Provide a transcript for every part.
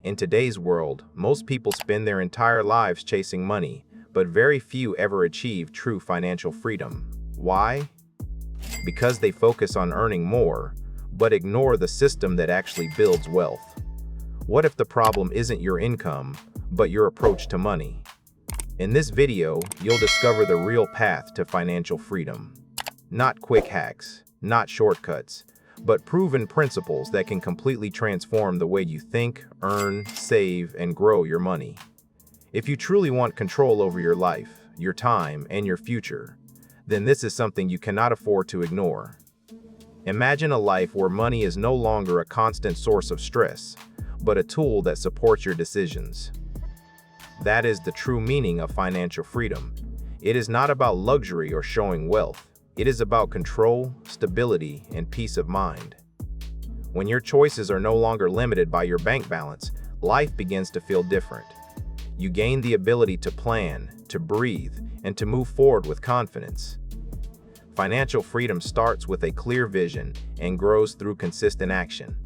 In today's world, most people spend their entire lives chasing money, but very few ever achieve true financial freedom. Why? Because they focus on earning more, but ignore the system that actually builds wealth. What if the problem isn't your income, but your approach to money? In this video, you'll discover the real path to financial freedom. Not quick hacks, not shortcuts, but proven principles that can completely transform the way you think, earn, save, and grow your money. If you truly want control over your life, your time, and your future, then this is something you cannot afford to ignore. Imagine a life where money is no longer a constant source of stress, but a tool that supports your decisions. That is the true meaning of financial freedom. It is not about luxury or showing wealth. It is about control, stability, and peace of mind. When your choices are no longer limited by your bank balance, life begins to feel different. You gain the ability to plan, to breathe, and to move forward with confidence. Financial freedom starts with a clear vision and grows through consistent action.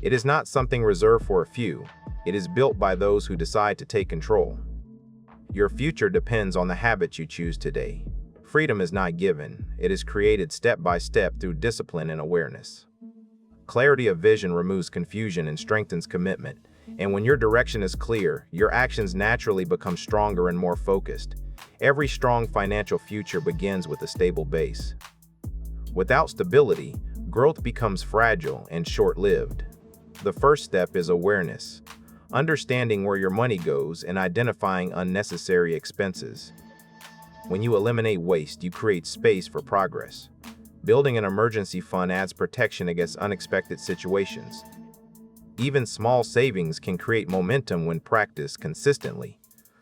It is not something reserved for a few. It is built by those who decide to take control. Your future depends on the habits you choose today. Freedom is not given. It is created step by step through discipline and awareness. Clarity of vision removes confusion and strengthens commitment. And when your direction is clear, your actions naturally become stronger and more focused. Every strong financial future begins with a stable base. Without stability, growth becomes fragile and short-lived. The first step is awareness, understanding where your money goes and identifying unnecessary expenses. When you eliminate waste, you create space for progress. Building an emergency fund adds protection against unexpected situations. Even small savings can create momentum when practiced consistently.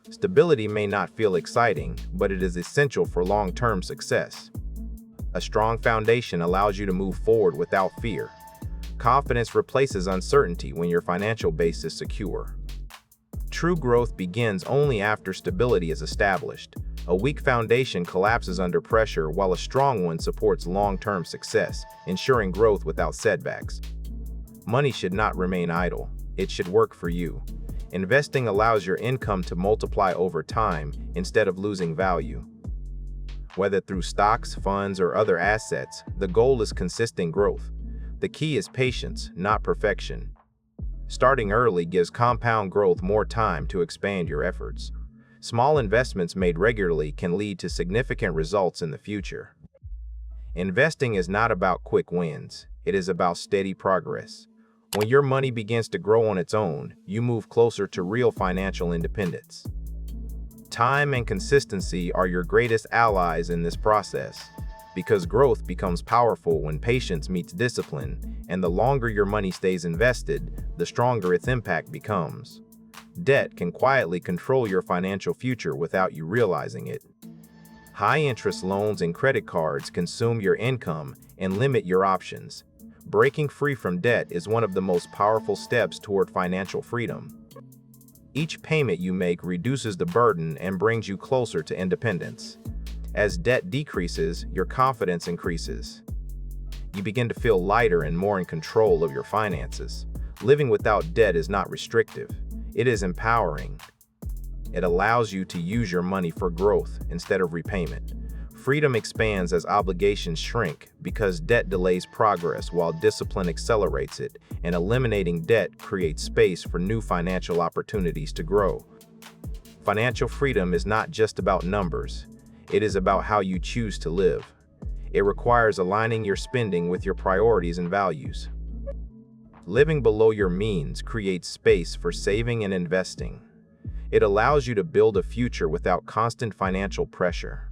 Stability may not feel exciting, but it is essential for long-term success. A strong foundation allows you to move forward without fear. Confidence replaces uncertainty when your financial base is secure. True growth begins only after stability is established. A weak foundation collapses under pressure, while a strong one supports long-term success, ensuring growth without setbacks. Money should not remain idle. It should work for you. Investing allows your income to multiply over time instead of losing value. Whether through stocks, funds, or other assets, the goal is consistent growth. The key is patience, not perfection. Starting early gives compound growth more time to expand your efforts. Small investments made regularly can lead to significant results in the future. Investing is not about quick wins. It is about steady progress. When your money begins to grow on its own, you move closer to real financial independence. Time and consistency are your greatest allies in this process, because growth becomes powerful when patience meets discipline, and the longer your money stays invested, the stronger its impact becomes. Debt can quietly control your financial future without you realizing it. High-interest loans and credit cards consume your income and limit your options. Breaking free from debt is one of the most powerful steps toward financial freedom. Each payment you make reduces the burden and brings you closer to independence. As debt decreases, your confidence increases. You begin to feel lighter and more in control of your finances. Living without debt is not restrictive. It is empowering. It allows you to use your money for growth instead of repayment. Freedom expands as obligations shrink because debt delays progress while discipline accelerates it, and eliminating debt creates space for new financial opportunities to grow. Financial freedom is not just about numbers. It is about how you choose to live. It requires aligning your spending with your priorities and values. Living below your means creates space for saving and investing. It allows you to build a future without constant financial pressure.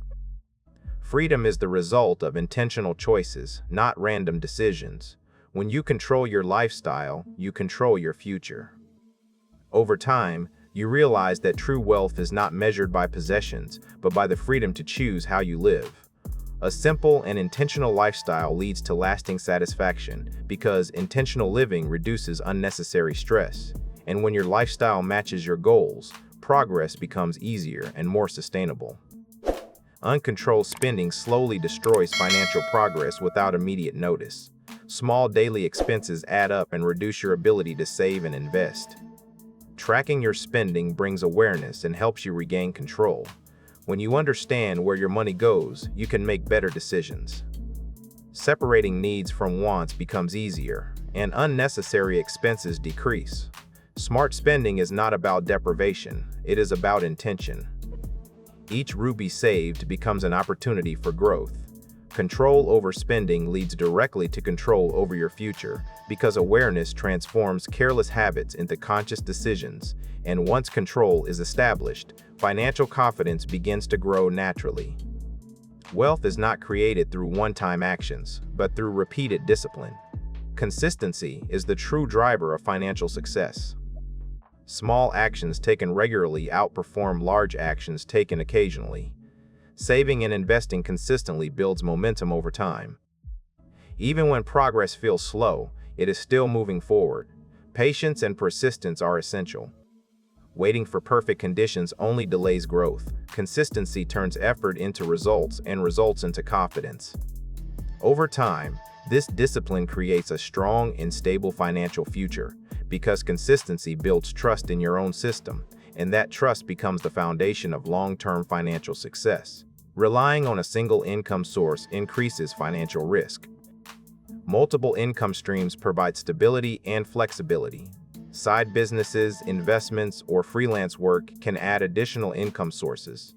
Freedom is the result of intentional choices, not random decisions. When you control your lifestyle, you control your future. Over time, you realize that true wealth is not measured by possessions, but by the freedom to choose how you live. A simple and intentional lifestyle leads to lasting satisfaction because intentional living reduces unnecessary stress. And when your lifestyle matches your goals, progress becomes easier and more sustainable. Uncontrolled spending slowly destroys financial progress without immediate notice. Small daily expenses add up and reduce your ability to save and invest. Tracking your spending brings awareness and helps you regain control. When you understand where your money goes, you can make better decisions. Separating needs from wants becomes easier, and unnecessary expenses decrease. Smart spending is not about deprivation, it is about intention. Each rupee saved becomes an opportunity for growth. Control over spending leads directly to control over your future, because awareness transforms careless habits into conscious decisions, and once control is established, financial confidence begins to grow naturally. Wealth is not created through one-time actions, but through repeated discipline. Consistency is the true driver of financial success. Small actions taken regularly outperform large actions taken occasionally. Saving and investing consistently builds momentum over time. Even when progress feels slow, it is still moving forward. Patience and persistence are essential. Waiting for perfect conditions only delays growth. Consistency turns effort into results and results into confidence. Over time, this discipline creates a strong and stable financial future, because consistency builds trust in your own system, and that trust becomes the foundation of long-term financial success. Relying on a single income source increases financial risk. Multiple income streams provide stability and flexibility. Side businesses, investments, or freelance work can add additional income sources.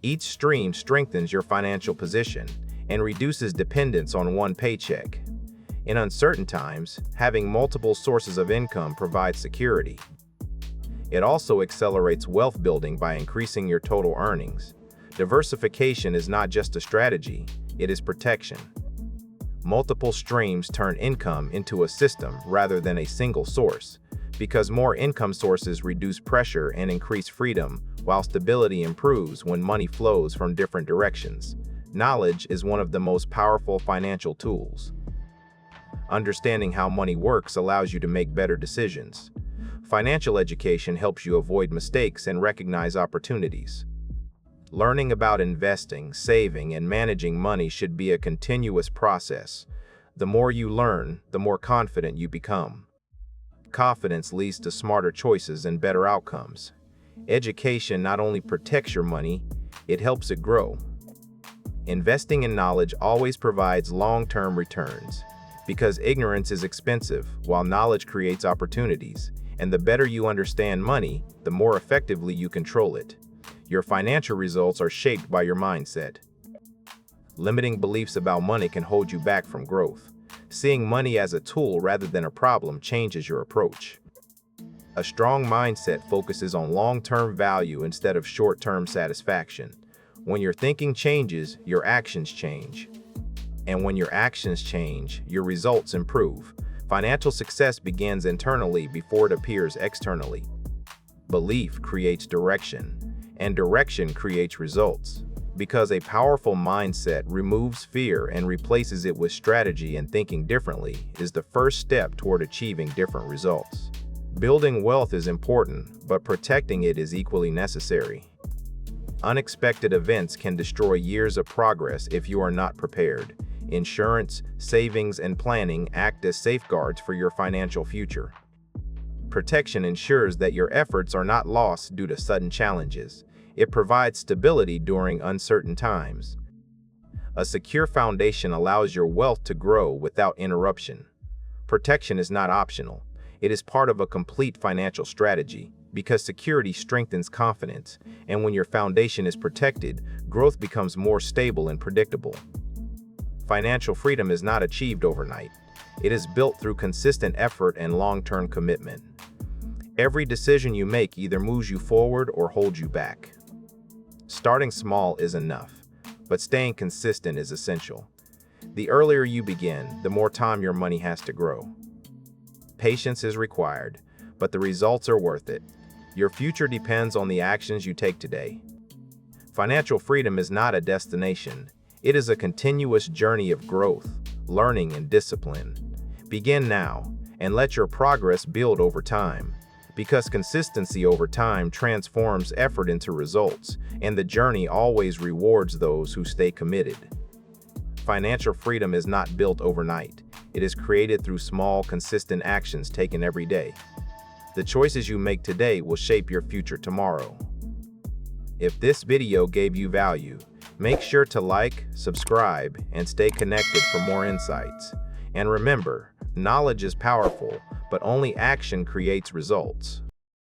Each stream strengthens your financial position and reduces dependence on one paycheck. In uncertain times, having multiple sources of income provides security. It also accelerates wealth building by increasing your total earnings. Diversification is not just a strategy, it is protection. Multiple streams turn income into a system rather than a single source, because more income sources reduce pressure and increase freedom, while stability improves when money flows from different directions. Knowledge is one of the most powerful financial tools. Understanding how money works allows you to make better decisions. Financial education helps you avoid mistakes and recognize opportunities. Learning about investing, saving, and managing money should be a continuous process. The more you learn, the more confident you become. Confidence leads to smarter choices and better outcomes. Education not only protects your money, it helps it grow. Investing in knowledge always provides long-term returns, because ignorance is expensive, while knowledge creates opportunities. And the better you understand money, the more effectively you control it. Your financial results are shaped by your mindset. Limiting beliefs about money can hold you back from growth. Seeing money as a tool rather than a problem changes your approach. A strong mindset focuses on long-term value instead of short-term satisfaction. When your thinking changes, your actions change. And when your actions change, your results improve. Financial success begins internally before it appears externally. Belief creates direction, and direction creates results, because a powerful mindset removes fear and replaces it with strategy, and thinking differently is the first step toward achieving different results. Building wealth is important, but protecting it is equally necessary. Unexpected events can destroy years of progress if you are not prepared. Insurance, savings, and planning act as safeguards for your financial future. Protection ensures that your efforts are not lost due to sudden challenges. It provides stability during uncertain times. A secure foundation allows your wealth to grow without interruption. Protection is not optional. It is part of a complete financial strategy, because security strengthens confidence, and when your foundation is protected, growth becomes more stable and predictable. Financial freedom is not achieved overnight. It is built through consistent effort and long-term commitment. Every decision you make either moves you forward or holds you back. Starting small is enough, but staying consistent is essential. The earlier you begin, the more time your money has to grow. Patience is required, but the results are worth it. Your future depends on the actions you take today. Financial freedom is not a destination. It is a continuous journey of growth, learning, and discipline. Begin now, and let your progress build over time, because consistency over time transforms effort into results, and the journey always rewards those who stay committed. Financial freedom is not built overnight. It is created through small, consistent actions taken every day. The choices you make today will shape your future tomorrow. If this video gave you value, make sure to like, subscribe, and stay connected for more insights. And remember, knowledge is powerful, but only action creates results.